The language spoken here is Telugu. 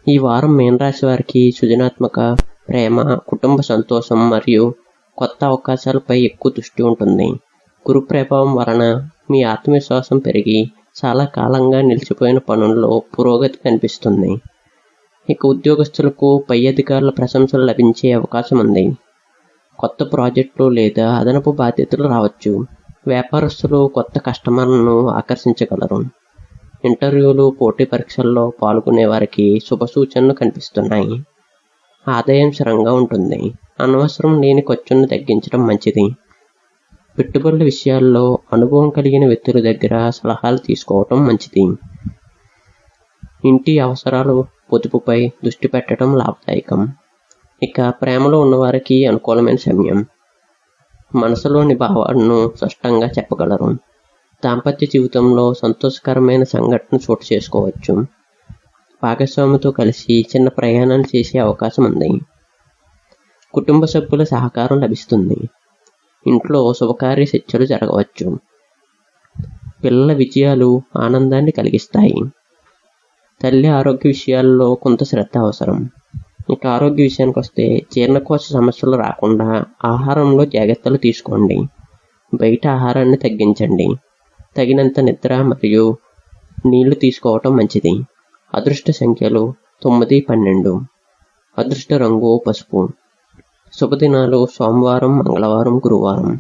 ఈ వారం మీనరాశి వారికి సృజనాత్మక, ప్రేమ, కుటుంబ సంతోషం మరియు కొత్త అవకాశాలపై ఎక్కువ దృష్టి ఉంటుంది. గురు ప్రభావం వలన మీ ఆత్మవిశ్వాసం పెరిగి చాలా కాలంగా నిలిచిపోయిన పనుల్లో పురోగతి కనిపిస్తుంది. ఇక ఉద్యోగస్తులకు పై అధికారుల ప్రశంసలు లభించే అవకాశం ఉంది. కొత్త ప్రాజెక్టులు లేదా అదనపు బాధ్యతలు రావచ్చు. వ్యాపారస్తులు కొత్త కస్టమర్లను ఆకర్షించగలరు. ఇంటర్వ్యూలు, పోటీ పరీక్షల్లో పాల్గొనే వారికి శుభ సూచనలు కనిపిస్తున్నాయి. ఆదాయం స్థిరంగా ఉంటుంది. అనవసరం లేని ఖర్చులను తగ్గించడం మంచిది. పెట్టుబడుల విషయాల్లో అనుభవం కలిగిన వ్యక్తుల దగ్గర సలహాలు తీసుకోవటం మంచిది. ఇంటి అవసరాలు, పొదుపుపై దృష్టి పెట్టడం లాభదాయకం. ఇక ప్రేమలో ఉన్నవారికి అనుకూలమైన సమయం. మనసులోని భావాలను స్పష్టంగా చెప్పగలరు. దాంపత్య జీవితంలో సంతోషకరమైన సంఘటన చోటు చేసుకోవచ్చు. భాగస్వామితో కలిసి చిన్న ప్రయాణాలు చేసే అవకాశం ఉంది. కుటుంబ సభ్యుల సహకారం లభిస్తుంది. ఇంట్లో శుభకార్య చర్చలు జరగవచ్చు. పిల్లల విజయాలు ఆనందాన్ని కలిగిస్తాయి. తల్లి ఆరోగ్య విషయాల్లో కొంత శ్రద్ధ అవసరం. ఇక ఆరోగ్య విషయానికి వస్తే జీర్ణకోశ సమస్యలు రాకుండా ఆహారంలో జాగ్రత్తలు తీసుకోండి. బయట ఆహారాన్ని తగ్గించండి. తగినంత నిద్ర మరియు నీళ్లు తీసుకోవటం మంచిది. అదృష్ట సంఖ్యలు 9, 12. అదృష్ట రంగు పసుపు. శుభదినాలు సోమవారం, మంగళవారం, గురువారం.